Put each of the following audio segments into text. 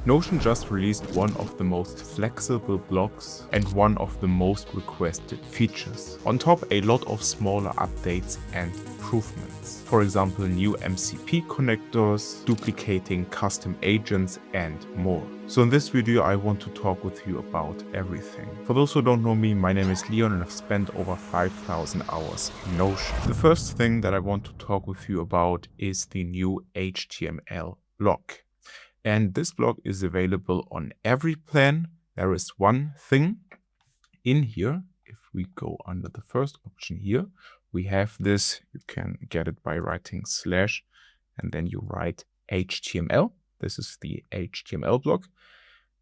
Notion just released one of the most flexible blocks and one of the most requested features. On top, a lot of smaller updates and improvements. For example, new MCP connectors, duplicating custom agents, and more. So in this video, I want to talk with you about everything. For those who don't know me, my name is Leon and I've spent over 5,000 hours in Notion. The first thing that I want to talk with you about is the new HTML block. And this block is available on every plan. There is one thing in here. If we go under the first option here, we have this. You can get it by writing slash and then you write HTML. This is the HTML block.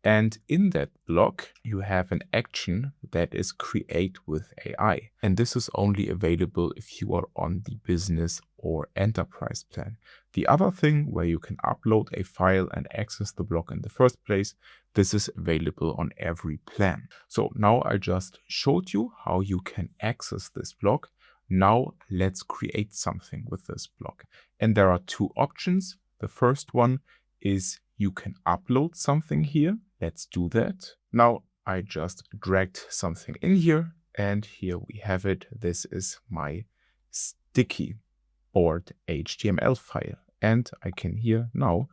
And in that block, you have an action that is create with AI. And this is only available if you are on the business or enterprise plan. The other thing where you can upload a file and access the block in the first place, this is available on every plan. So now I just showed you how you can access this block. Now let's create something with this block. And there are two options. The first one is you can upload something here. Let's do that. Now I just dragged something in here and here we have it. This is my sticky board HTML file. And I can here now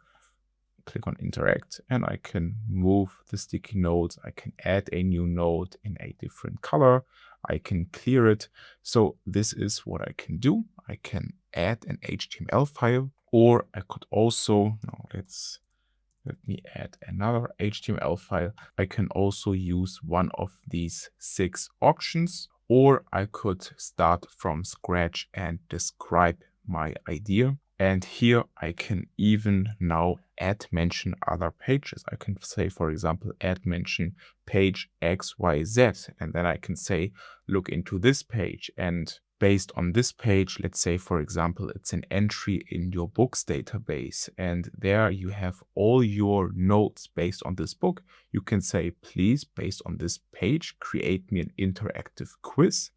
click on interact and I can move the sticky nodes. I can add a new node in a different color. I can clear it. So this is what I can do. I can add an HTML file, or I could also, let me add another HTML file. I can also use one of these 6 options, or I could start from scratch and describe my idea. And here I can even now add mention other pages. I can say, for example, add mention page XYZ. And then I can say, look into this page. And based on this page, let's say, for example, it's an entry in your books database. And there you have all your notes based on this book. You can say, please, based on this page, create me an interactive quiz.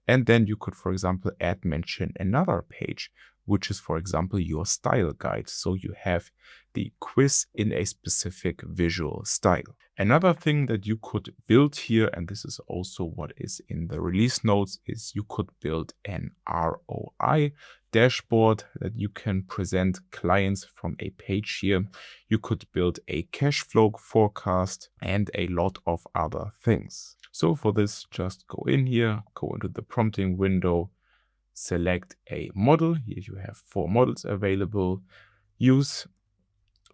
And then you could, for example, add mention another page, which is, for example, your style guide. So you have the quiz in a specific visual style. Another thing that you could build here, and this is also what is in the release notes, is you could build an ROI dashboard that you can present clients from a page here. You could build a cash flow forecast and a lot of other things. So for this, just go in here, go into the prompting window, select a model. Here you have 4 models available. Use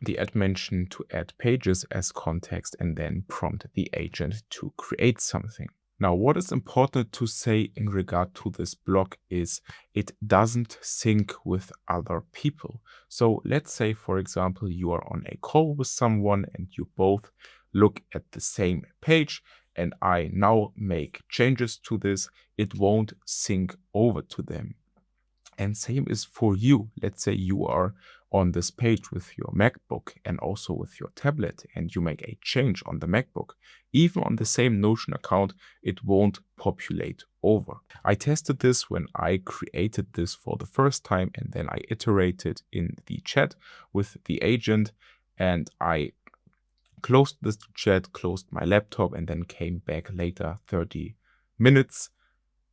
the add mention to add pages as context and then prompt the agent to create something. Now, what is important to say in regard to this block is it doesn't sync with other people. So let's say, for example, you are on a call with someone and you both look at the same page, and I now make changes to this, it won't sync over to them. And same is for you. Let's say you are on this page with your MacBook and also with your tablet, and you make a change on the MacBook. Even on the same Notion account, it won't populate over. I tested this when I created this for the first time, and then I iterated in the chat with the agent, and I closed this chat, closed my laptop, and then came back later, 30 minutes.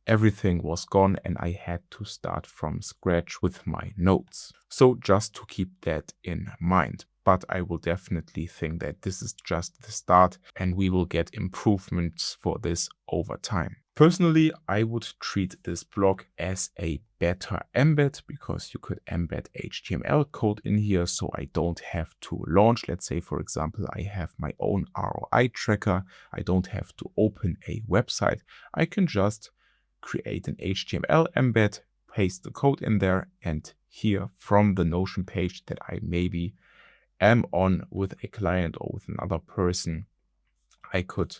Everything was gone and I had to start from scratch with my notes. So just to keep that in mind. But I will definitely think that this is just the start and we will get improvements for this over time. Personally, I would treat this block as a better embed because you could embed HTML code in here so I don't have to launch. Let's say, for example, I have my own ROI tracker. I don't have to open a website. I can just create an HTML embed, paste the code in there, and here from the Notion page that I maybe am on with a client or with another person, I could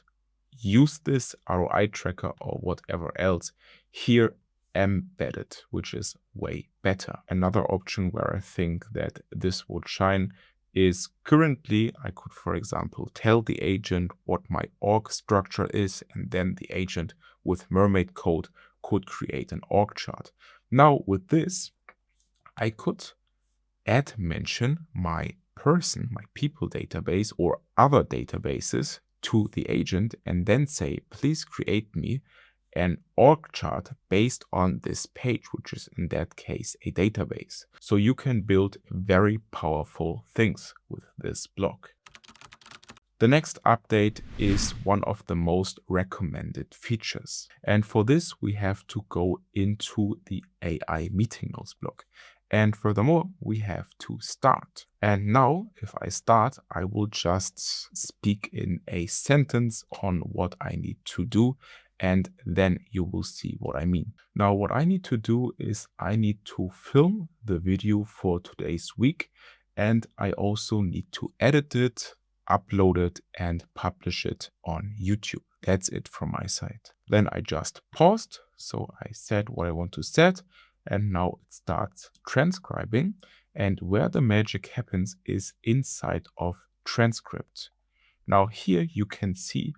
use this ROI tracker or whatever else here embedded, which is way better. Another option where I think that this would shine is currently I could, for example, tell the agent what my org structure is, and then the agent with Mermaid code could create an org chart. Now with this, I could add mention my person, my people database or other databases to the agent and then say, please create me an org chart based on this page, which is in that case a database. So you can build very powerful things with this block. The next update is one of the most recommended features. And for this, we have to go into the AI meeting notes block. And furthermore, we have to start. And now, if I start, I will just speak in a sentence on what I need to do. And then you will see what I mean. Now, what I need to do is I need to film the video for today's week. And I also need to edit it, upload it, and publish it on YouTube. That's it from my side. Then I just paused. So I said what I want to set. And now it starts transcribing. And where the magic happens is inside of transcript. Now here you can see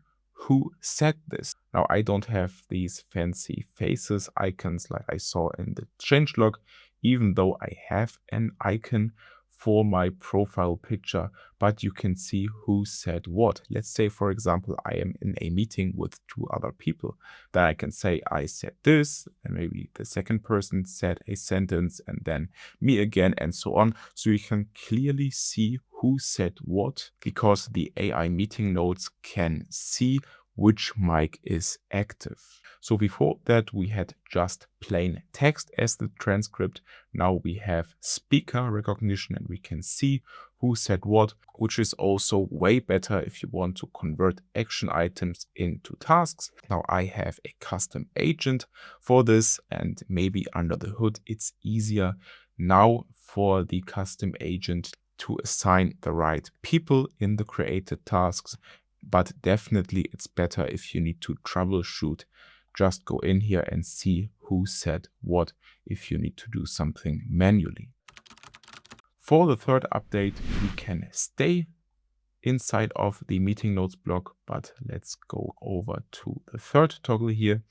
who said this. Now I don't have these fancy faces icons like I saw in the changelog, even though I have an icon for my profile picture, but you can see who said what. Let's say, for example, I am in a meeting with two other people. Then I can say I said this, and maybe the second person said a sentence, and then me again, and so on. So you can clearly see who said what, because the AI meeting notes can see which mic is active. So before that, we had just plain text as the transcript. Now we have speaker recognition and we can see who said what, which is also way better if you want to convert action items into tasks. Now I have a custom agent for this, and maybe under the hood, it's easier now for the custom agent to assign the right people in the created tasks. But definitely it's better if you need to troubleshoot. Just go in here and see who said what if you need to do something manually. For the third update, we can stay inside of the meeting notes block, but let's go over to the third toggle here.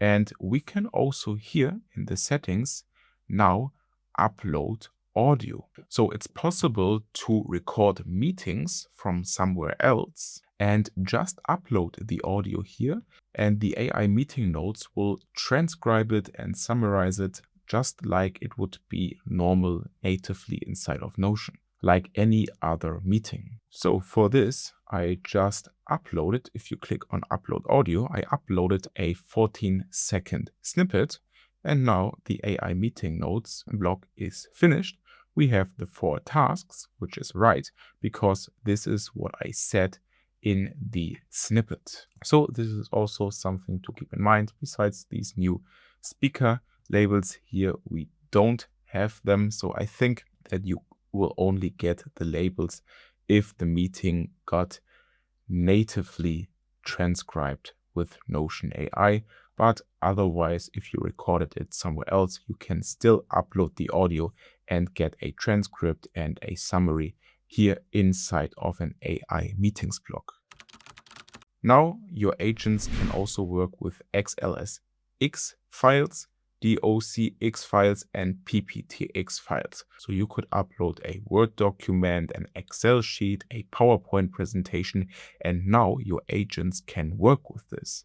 And we can also here in the settings now upload audio. So it's possible to record meetings from somewhere else and just upload the audio here, and the AI meeting notes will transcribe it and summarize it just like it would be normal natively inside of Notion, like any other meeting. So for this, I just uploaded. If you click on upload audio, I uploaded a 14-second snippet, and now the AI meeting notes block is finished. We have the 4 tasks, which is right, because this is what I said in the snippet. So this is also something to keep in mind. Besides these new speaker labels here, we don't have them. So I think that you will only get the labels if the meeting got natively transcribed with Notion AI. But otherwise, if you recorded it somewhere else, you can still upload the audio and get a transcript and a summary here inside of an AI meetings block. Now your agents can also work with xlsx files, docx files, and pptx files. So you could upload a Word document, an Excel sheet, a PowerPoint presentation, and now your agents can work with this.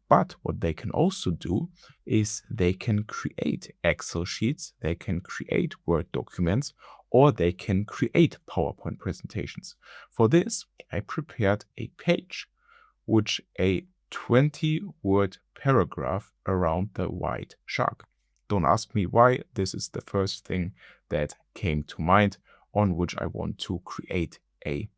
But what they can also do is they can create Excel sheets, they can create Word documents, or they can create PowerPoint presentations. For this, I prepared a page, which a 20-word paragraph around the white shark. Don't ask me why. This is the first thing that came to mind on which I want to create a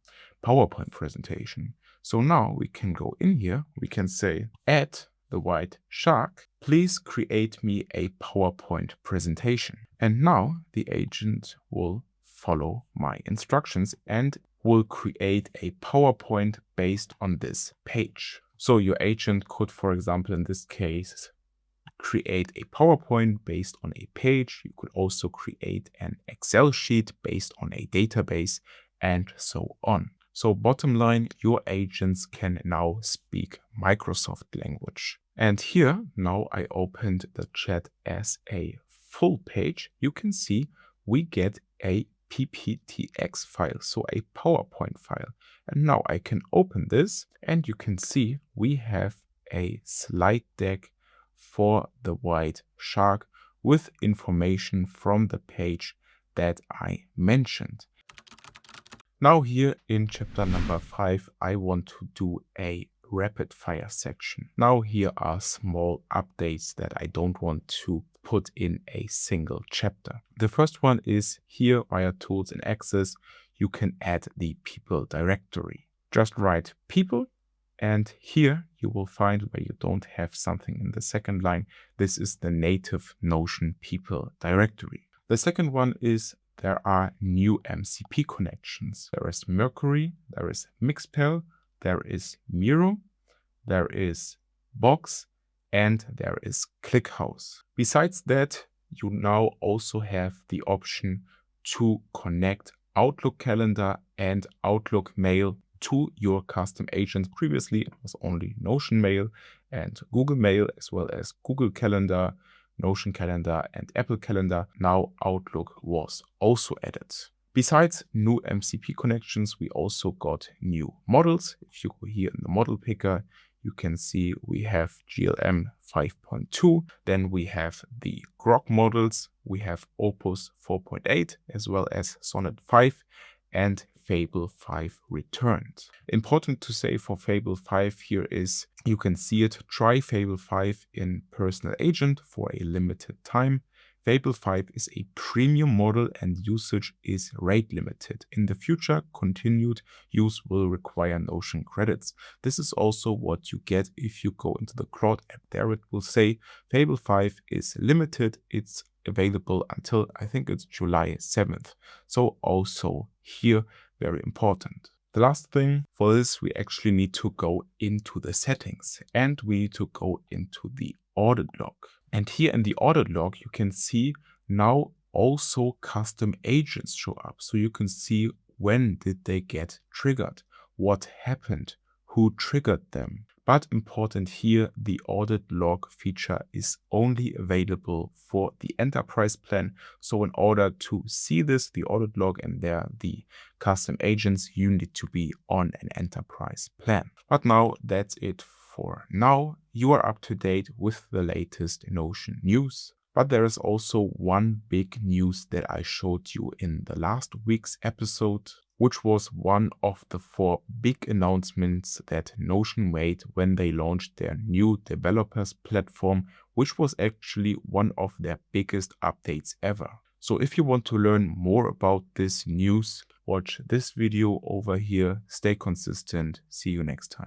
PowerPoint presentation. So now we can go in here, we can say, add the white shark, please create me a PowerPoint presentation. And now the agent will follow my instructions and will create a PowerPoint based on this page. So your agent could, for example, in this case, create a PowerPoint based on a page. You could also create an Excel sheet based on a database, and so on. So bottom line, your agents can now speak Microsoft language. And here, now I opened the chat as a full page. You can see we get a pptx file, so a PowerPoint file. And now I can open this and you can see we have a slide deck for the white shark with information from the page that I mentioned. Now here in chapter number 5, I want to do a rapid fire section. Now here are small updates that I don't want to put in a single chapter. The first one is here via tools and access, you can add the people directory. Just write people, and here you will find where you don't have something in the second line. This is the native Notion people directory. The second one is there are new MCP connections. There is Mercury, there is Mixpanel, there is Miro, there is docx, and there is ClickHouse. Besides that, you now also have the option to connect Outlook Calendar and Outlook Mail to your custom agents. Previously, it was only Notion Mail and Google Mail, as well as Google Calendar, Notion Calendar, and Apple Calendar. Now Outlook was also added. Besides new MCP connections, we also got new models. If you go here in the model picker, you can see we have GLM 5.2, then we have the Grok models, we have Opus 4.8, as well as Sonnet 5, and Fable 5 returned. Important to say for Fable 5 here is, you can see it, try Fable 5 in personal agent for a limited time. Fable 5 is a premium model and usage is rate limited. In the future, continued use will require Notion credits. This is also what you get if you go into the Claude app. There it will say Fable 5 is limited. It's available until, I think it's July 7th. So also here, very important. The last thing for this, we actually need to go into the settings and we need to go into the audit log. And here in the audit log, you can see now also custom agents show up. So you can see when did they get triggered, what happened, who triggered them. But important here, the audit log feature is only available for the enterprise plan. So in order to see this, the audit log and the custom agents, you need to be on an enterprise plan. But now that's it for now. You are up to date with the latest Notion news. But there is also one big news that I showed you in the last week's episode, which was one of the 4 big announcements that Notion made when they launched their new developers platform, which was actually one of their biggest updates ever. So if you want to learn more about this news, watch this video over here. Stay consistent. See you next time.